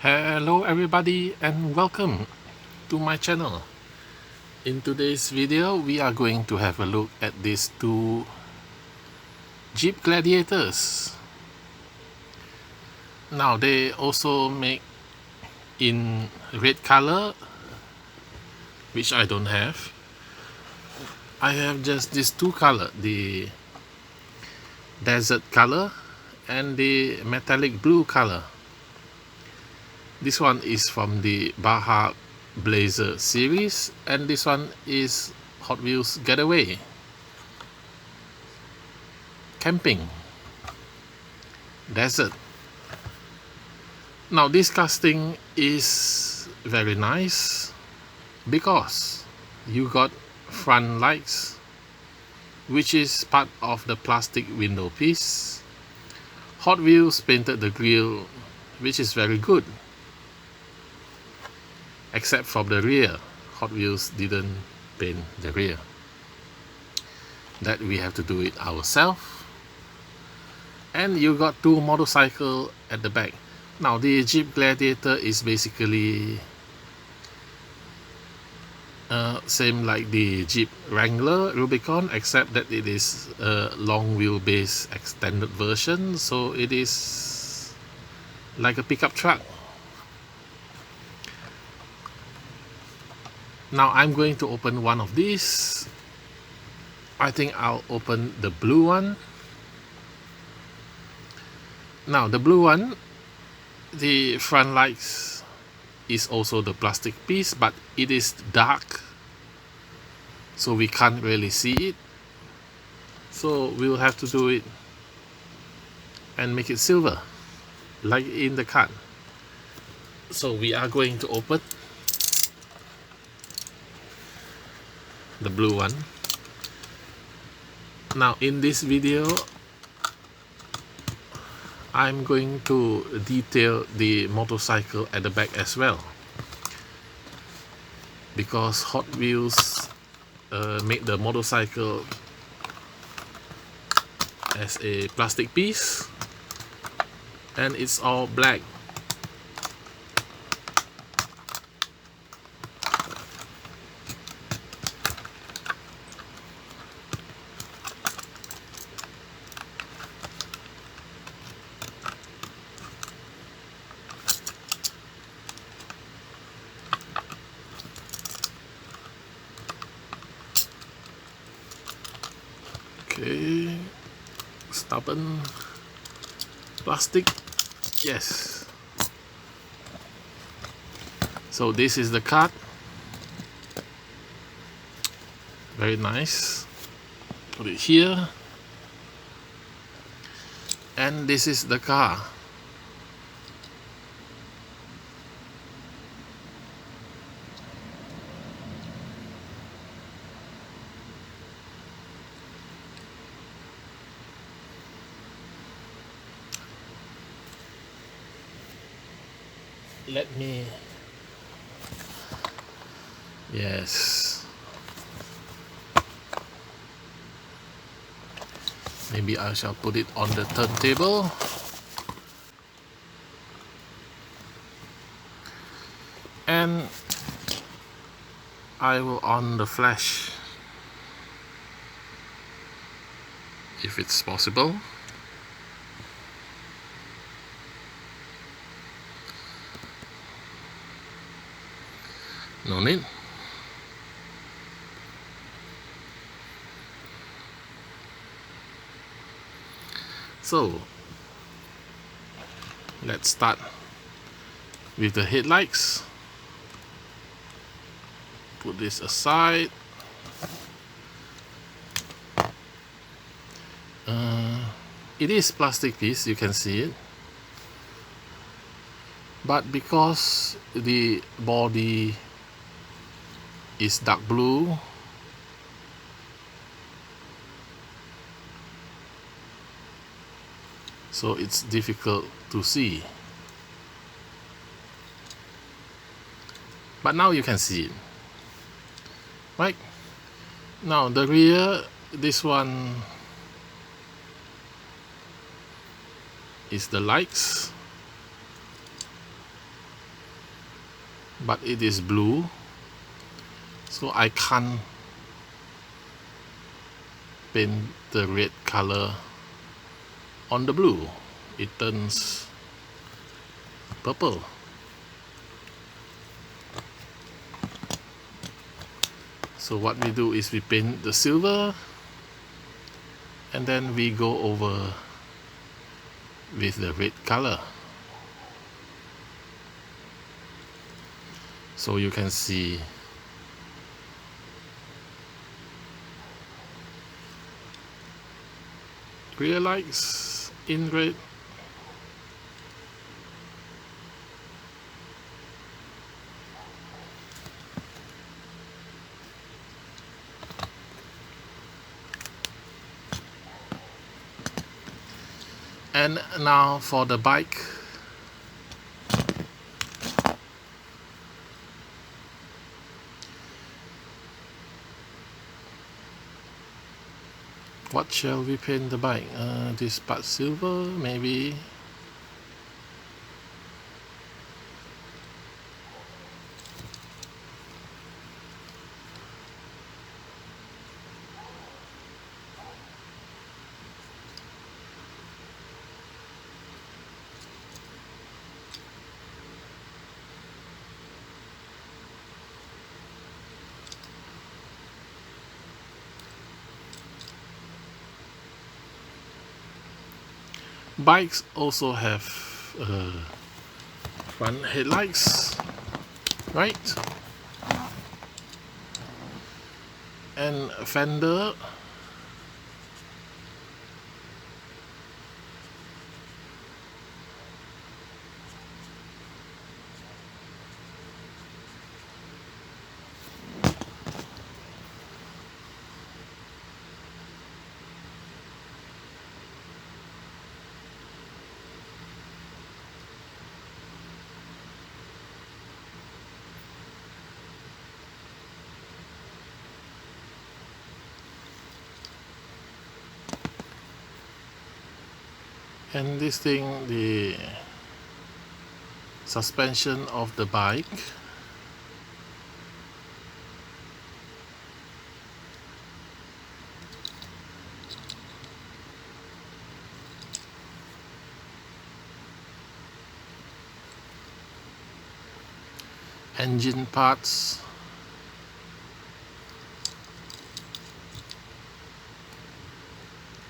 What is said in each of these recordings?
Hello everybody and welcome to my channel. In today's video we are going to have a look at these two Jeep Gladiators. Now they also make in red color, which I don't have. I have just these two color, the desert color and the metallic blue color. This one is from the Baja Blazer series and this one is Hot Wheels Getaway Camping Desert. Now this casting is very nice because you got front lights, which is part of the plastic window piece. Hot Wheels painted the grille, which is very good, except for the rear. Hot Wheels didn't paint the rear. That we have to do it ourselves. And you got two motorcycles at the back. Now the Jeep Gladiator is basically same like the Jeep Wrangler Rubicon, except that it is a long wheelbase extended version, so it is like a pickup truck. Now I'm going to open one of these. I think I'll open the blue one. Now the blue one, the front lights is also the plastic piece, but it is dark, so we can't really see it. So we'll have to do it and make it silver, like in the car. So we are going to open the blue one. Now in this video I'm going to detail the motorcycle at the back as well, because Hot Wheels made the motorcycle as a plastic piece and it's all black. Okay, stubborn plastic, yes. So this is the card, very nice. Put it here, and this is the car. Let me, yes, maybe I shall put it on the turntable. And I will on the flash if it's possible. No need. So let's start with the headlights. Put this aside. It is plastic piece, you can see it, but because the body is dark blue, so it's difficult to see, but now you can see it, right? Now the rear, this one is the lights, but it is blue, so I can't paint the red color on the blue. It turns purple. So what we do is we paint the silver and then we go over with the red color. So you can see rear lights in red, and now for the bike. What shall we paint the bike? This part silver, maybe. Bikes also have front headlights, right? And a fender. And this thing, the suspension of the bike. Engine parts.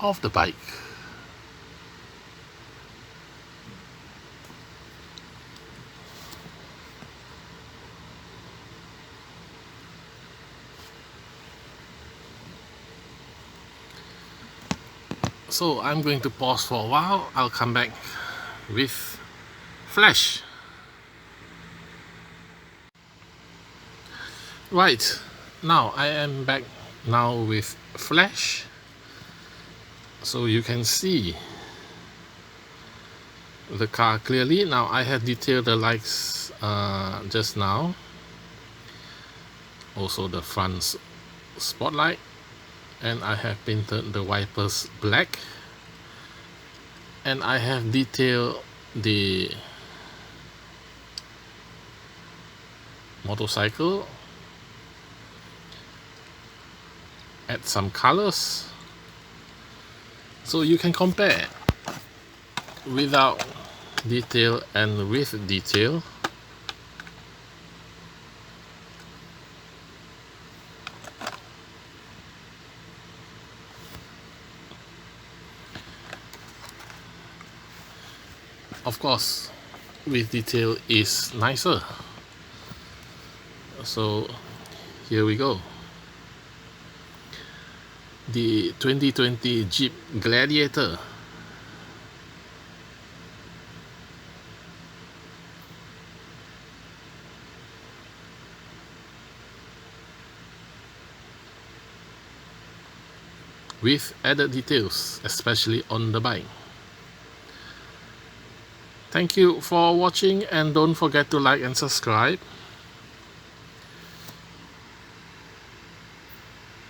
Of the bike. So I'm going to pause for a while. I'll come back with flash. Right, now I am back now with flash, so you can see the car clearly. Now I have detailed the lights just now, also the front spotlight, and I have painted the wipers black, and I have detailed the motorcycle, add some colors so you can compare without detail and with detail. Of course, with detail is nicer. So here we go. The 2020 Jeep Gladiator. With added details, especially on the bike. Thank you for watching, and don't forget to like and subscribe.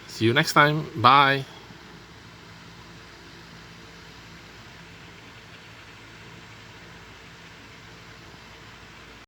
See you next time. Bye.